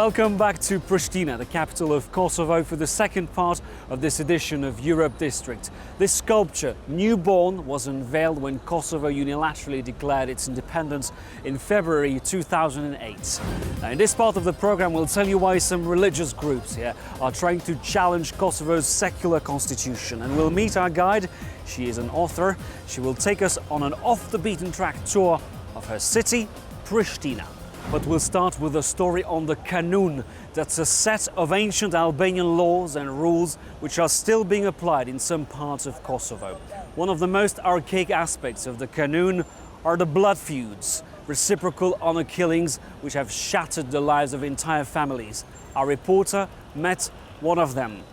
Welcome back to Pristina, the capital of Kosovo, for the second part of this edition of Europe District. This sculpture, newborn, was unveiled when Kosovo unilaterally declared its independence in February 2008. Now, in this part of the program, we'll tell you why some religious groups here are trying to challenge Kosovo's secular constitution. And we'll meet our guide. She is an author. She will take us on an off-the-beaten-track tour of her city, Pristina. But we'll start with a story on the Kanun. That's a set of ancient Albanian laws and rules which are still being applied in some parts of Kosovo. One of the most archaic aspects of the Kanun are the blood feuds, reciprocal honor killings which have shattered the lives of entire families. Our reporter met one of them.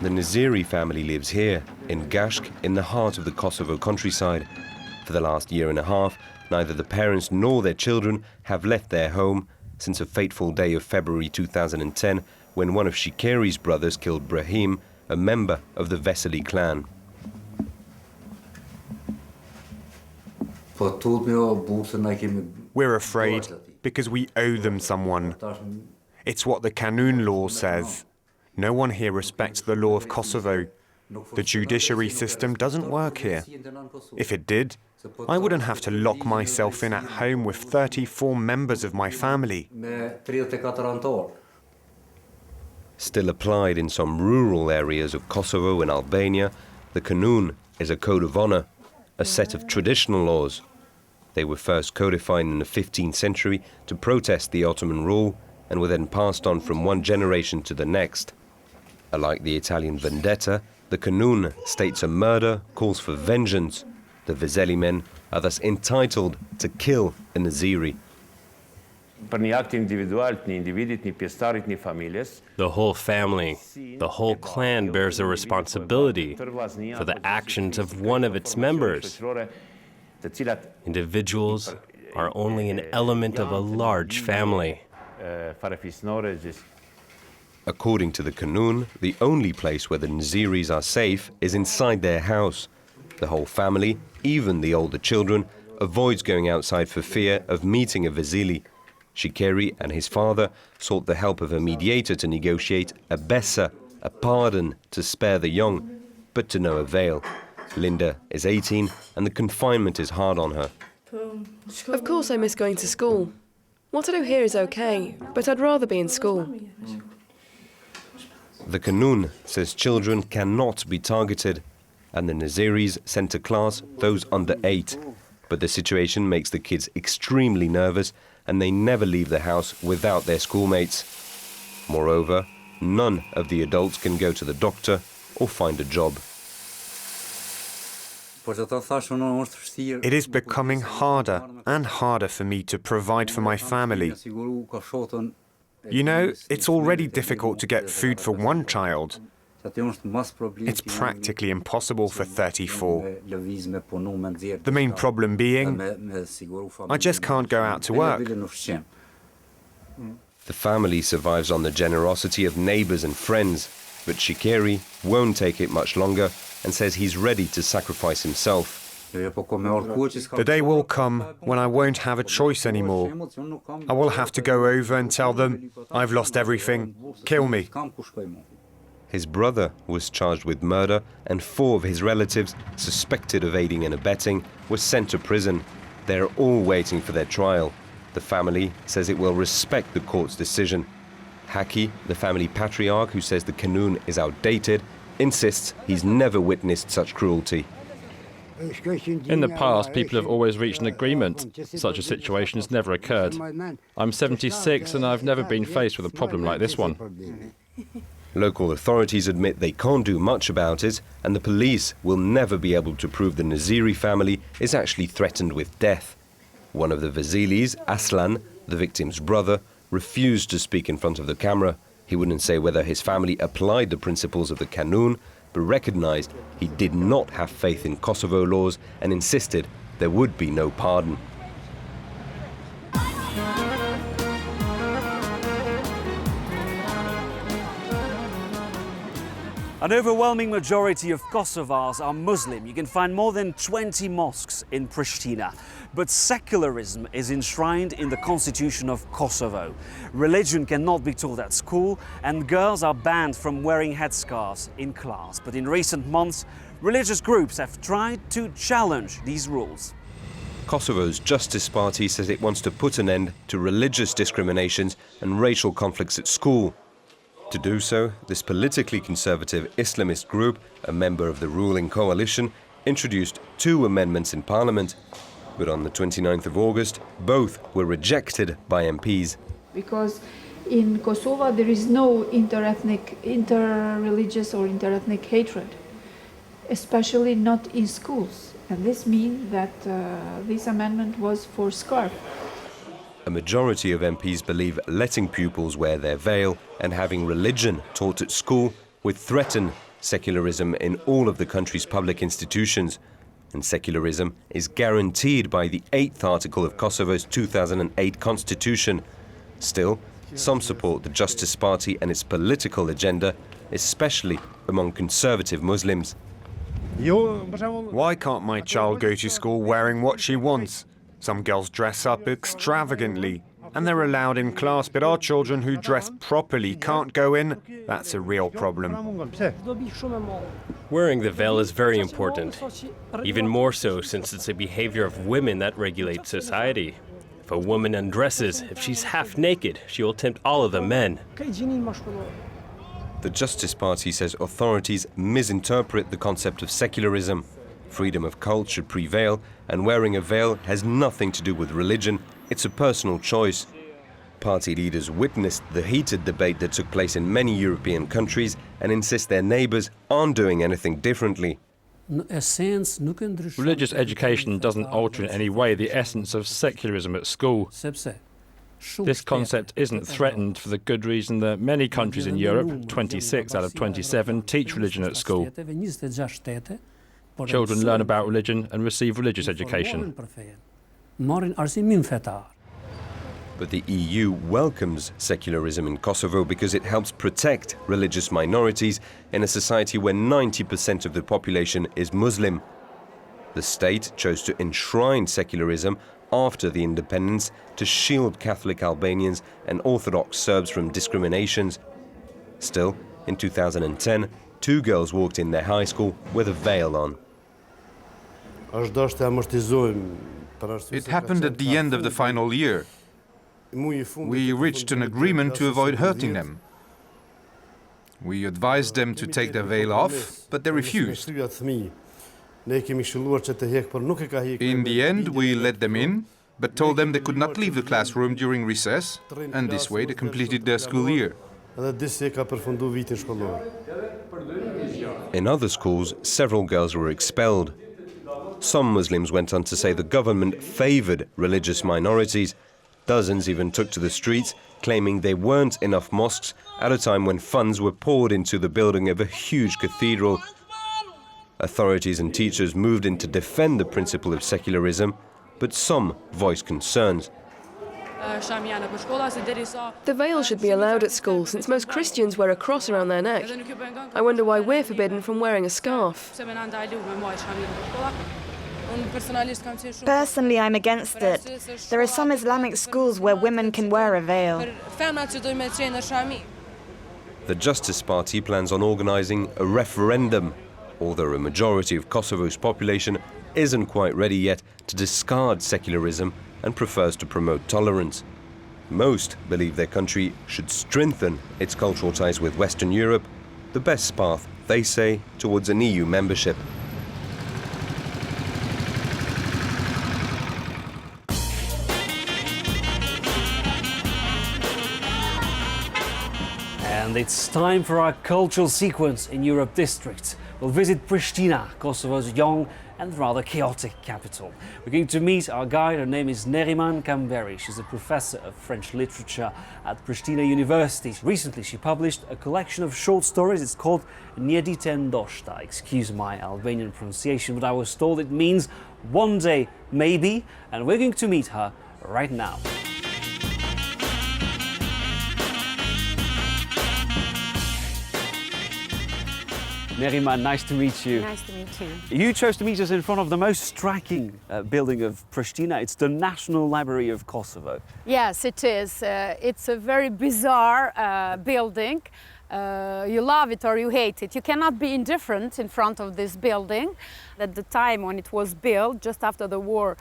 The Naziri family lives here, in Gashk, in the heart of the Kosovo countryside. For the last year and a half, neither the parents nor their children have left their home since a fateful day of February 2010 when one of Shikeri's brothers killed Brahim, a member of the Veseli clan. We're afraid because we owe them someone. It's what the Kanun law says. No one here respects the law of Kosovo. The judiciary system doesn't work here. If it did, I wouldn't have to lock myself in at home with 34 members of my family. Still applied in some rural areas of Kosovo and Albania, the Kanun is a code of honor, a set of traditional laws. They were first codified in the 15th century to protest the Ottoman rule and were then passed on from one generation to the next. Unlike the Italian vendetta, the Kanun states a murder calls for vengeance. The Veseli men are thus entitled to kill a Naziri. The whole family, the whole clan bears a responsibility for the actions of one of its members. Individuals are only an element of a large family. According to the Kanun, the only place where the Naziris are safe is inside their house. The whole family, even the older children, avoids going outside for fear of meeting a Veseli. Shikeri and his father sought the help of a mediator to negotiate a besa, a pardon to spare the young, but to no avail. Linda is 18 and the confinement is hard on her. Of course I miss going to school. What I do here is okay, but I'd rather be in school. The Kanun says children cannot be targeted, and the Naziris sent to class those under 8. But the situation makes the kids extremely nervous and they never leave the house without their schoolmates. Moreover, none of the adults can go to the doctor or find a job. It is becoming harder and harder for me to provide for my family. You know, it's already difficult to get food for one child. It's practically impossible for 34. The main problem being, I just can't go out to work. The family survives on the generosity of neighbors and friends, but Shikeri won't take it much longer and says he's ready to sacrifice himself. The day will come when I won't have a choice anymore. I will have to go over and tell them, I've lost everything, kill me. His brother was charged with murder and 4 of his relatives, suspected of aiding and abetting, were sent to prison. They're all waiting for their trial. The family says it will respect the court's decision. Haki, the family patriarch who says the Kanun is outdated, insists he's never witnessed such cruelty. In the past, people have always reached an agreement. Such a situation has never occurred. I'm 76 and I've never been faced with a problem like this one. Local authorities admit they can't do much about it, and the police will never be able to prove the Naziri family is actually threatened with death. One of the Veselis, Aslan, the victim's brother, refused to speak in front of the camera. He wouldn't say whether his family applied the principles of the Kanun, but recognized he did not have faith in Kosovo laws and insisted there would be no pardon. An overwhelming majority of Kosovars are Muslim. You can find more than 20 mosques in Pristina. But secularism is enshrined in the constitution of Kosovo. Religion cannot be taught at school, and girls are banned from wearing headscarves in class. But in recent months, religious groups have tried to challenge these rules. Kosovo's Justice Party says it wants to put an end to religious discriminations and racial conflicts at school. To do so, this politically conservative Islamist group, a member of the ruling coalition, introduced 2 amendments in parliament. But on the 29th of August, both were rejected by MPs. Because in Kosovo there is no interethnic, interreligious or interethnic hatred, especially not in schools. And this means that this amendment was for scarf. A majority of MPs believe letting pupils wear their veil and having religion taught at school would threaten secularism in all of the country's public institutions. And secularism is guaranteed by the 8th article of Kosovo's 2008 constitution. Still, some support the Justice Party and its political agenda, especially among conservative Muslims. Why can't my child go to school wearing what she wants? Some girls dress up extravagantly, and they're allowed in class, but our children who dress properly can't go in. That's a real problem. Wearing the veil is very important, even more so since it's a behavior of women that regulates society. If a woman undresses, if she's half naked, she will tempt all of the men. The Justice Party says authorities misinterpret the concept of secularism. Freedom of cult should prevail, and wearing a veil has nothing to do with religion. It's a personal choice. Party leaders witnessed the heated debate that took place in many European countries and insist their neighbours aren't doing anything differently. Religious education doesn't alter in any way the essence of secularism at school. This concept isn't threatened for the good reason that many countries in Europe, 26 out of 27, teach religion at school. Children learn about religion and receive religious education. But the EU welcomes secularism in Kosovo because it helps protect religious minorities in a society where 90% of the population is Muslim. The state chose to enshrine secularism after the independence to shield Catholic Albanians and Orthodox Serbs from discriminations. Still, in 2010, 2 girls walked in their high school with a veil on. It happened at the end of the final year. We reached an agreement to avoid hurting them. We advised them to take their veil off, but they refused. In the end, we let them in, but told them they could not leave the classroom during recess, and this way they completed their school year. In other schools, several girls were expelled. Some Muslims went on to say the government favoured religious minorities. Dozens even took to the streets, claiming there weren't enough mosques at a time when funds were poured into the building of a huge cathedral. Authorities and teachers moved in to defend the principle of secularism, but some voiced concerns. The veil should be allowed at school, since most Christians wear a cross around their neck. I wonder why we're forbidden from wearing a scarf. Personally, I'm against it. There are some Islamic schools where women can wear a veil. The Justice Party plans on organising a referendum, although a majority of Kosovo's population isn't quite ready yet to discard secularism and prefers to promote tolerance. Most believe their country should strengthen its cultural ties with Western Europe, the best path, they say, towards an EU membership. And it's time for our cultural sequence in Europe District. We'll visit Pristina, Kosovo's young and rather chaotic capital. We're going to meet our guide. Her name is Neriman Kamberi. She's a professor of French literature at Pristina University. Recently, she published a collection of short stories. It's called Njediten Doshta. Excuse my Albanian pronunciation, but I was told it means one day, maybe. And we're going to meet her right now. Neriman, nice to meet you. Nice to meet you. You chose to meet us in front of the most striking building of Pristina. It's the National Library of Kosovo. Yes, it is. It's a very bizarre building. You love it or you hate it. You cannot be indifferent in front of this building. At the time when it was built, just after the war,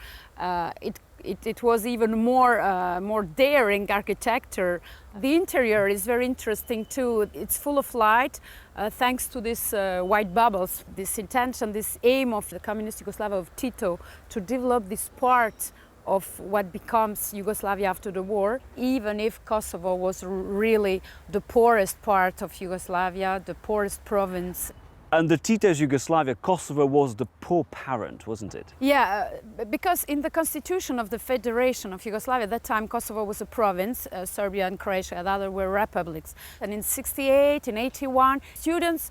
it was even more daring architecture. The interior is very interesting too. It's full of light thanks to these white bubbles. This intention, this aim of the communist Yugoslavia of Tito to develop this part of what becomes Yugoslavia after the war, even if Kosovo was really the poorest part of Yugoslavia, the poorest province. And Tito's Yugoslavia, Kosovo was the poor parent, wasn't it? Yeah, because in the constitution of the Federation of Yugoslavia, at that time Kosovo was a province, Serbia and Croatia, the other were republics. And in 68, in 81, students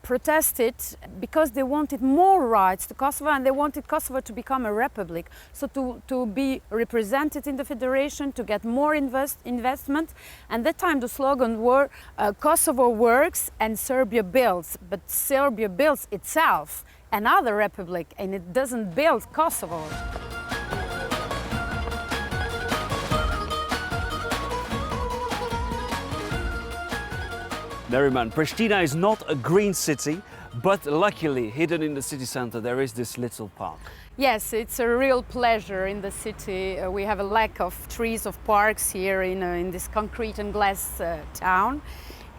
protested because they wanted more rights to Kosovo and they wanted Kosovo to become a republic. So to be represented in the Federation, to get more investment. And at that time the slogan were Kosovo works and Serbia builds. But Serbia builds itself another republic and it doesn't build Kosovo. Neriman, Pristina is not a green city, but luckily hidden in the city center there is this little park. Yes, it's a real pleasure in the city. We have a lack of trees, of parks here in this concrete and glass town.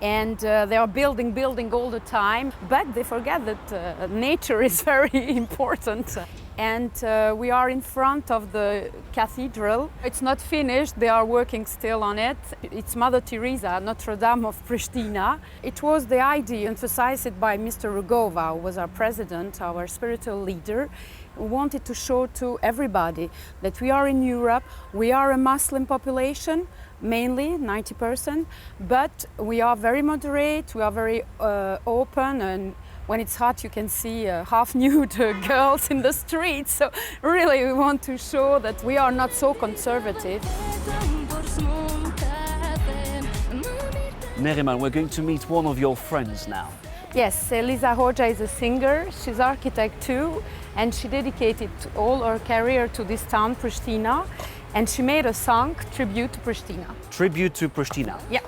And they are building all the time, but they forget that nature is very important. And we are in front of the cathedral. It's not finished, they are working still on it. It's Mother Teresa, Notre Dame of Pristina. It was the idea emphasized by Mr. Rugova, who was our president, our spiritual leader, who wanted to show to everybody that we are in Europe, we are a Muslim population, mainly 90%, but we are very moderate, we are very open, and when it's hot you can see half-nude girls in the streets. So really we want to show that we are not so conservative. Neriman, we're going to meet one of your friends now. Yes, Elisa Hoxha is a singer, she's architect too, and she dedicated all her career to this town, Pristina. And she made a song, Tribute to Pristina. Tribute to Pristina. Yeah.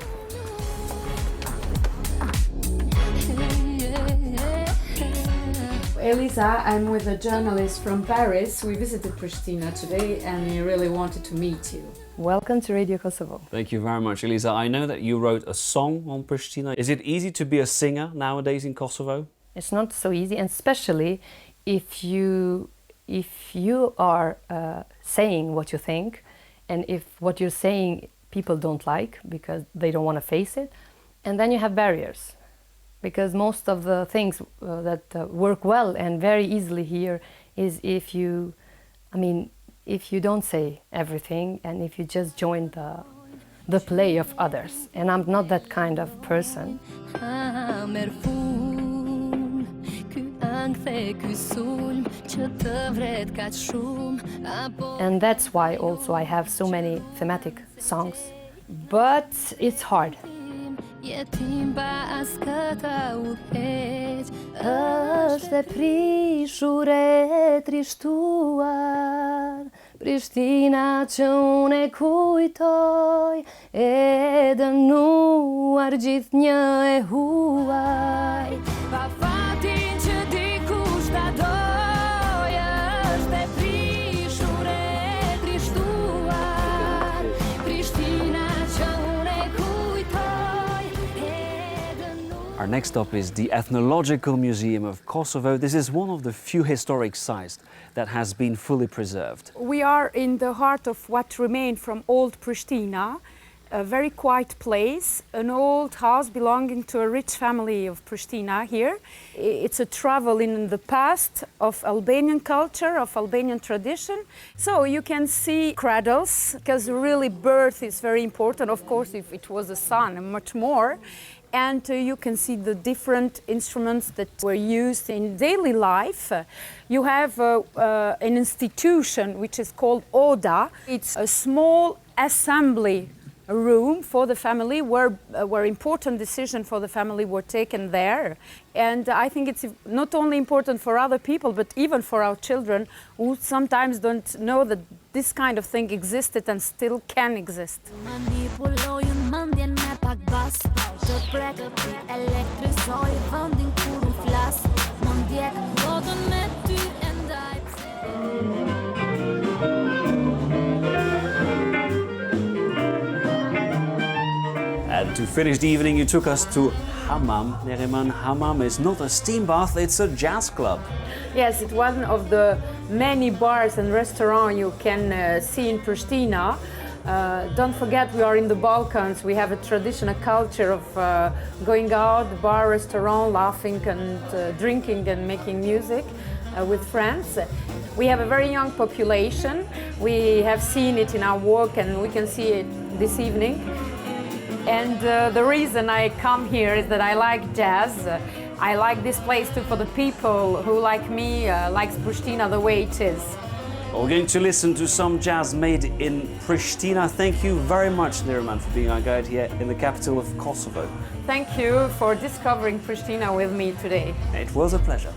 Elisa, I'm with a journalist from Paris. We visited Pristina today and we really wanted to meet you. Welcome to Radio Kosovo. Thank you very much, Elisa. I know that you wrote a song on Pristina. Is it easy to be a singer nowadays in Kosovo? It's not so easy, and especially if you are saying what you think, and if what you're saying people don't like because they don't want to face it, and then you have barriers. Because most of the things that work well and very easily here is if you don't say everything and if you just join the play of others. And I'm not that kind of person. And that's why also I have so many thematic songs. But it's hard. Është prishur e trishtuar Prishtina që unë e kujtoj E dënuar gjithnjë e huaj Pa fatin që dikush ta doj Është prishur e trishtuar Prishtina që unë e kujtoj Our next stop is the Ethnological Museum of Kosovo. This is one of the few historic sites that has been fully preserved. We are in the heart of what remained from old Pristina, a very quiet place, an old house belonging to a rich family of Pristina here. It's a travel in the past of Albanian culture, of Albanian tradition. So you can see cradles, because really birth is very important. Of course, if it was a son, much more. And you can see the different instruments that were used in daily life. You have an institution which is called Oda. It's a small assembly room for the family where important decisions for the family were taken there. And I think it's not only important for other people, but even for our children who sometimes don't know that this kind of thing existed and still can exist. And to finish the evening, you took us to Hammam. Neriman, Hammam is not a steam bath, it's a jazz club. Yes, it's one of the many bars and restaurants you can see in Pristina. Don't forget, we are in the Balkans. We have a traditional culture of going out, bar, restaurant, laughing and drinking and making music with friends. We have a very young population. We have seen it in our work and we can see it this evening. And the reason I come here is that I like jazz. I like this place too for the people who, like me, likes Pristina the way it is. We're going to listen to some jazz made in Pristina. Thank you very much, Neriman, for being our guide here in the capital of Kosovo. Thank you for discovering Pristina with me today. It was a pleasure.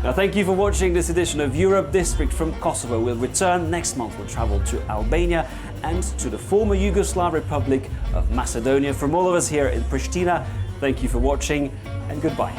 Now, thank you for watching this edition of Europe District from Kosovo. We'll return next month. We'll travel to Albania and to the former Yugoslav Republic of Macedonia. From all of us here in Pristina, thank you for watching and goodbye.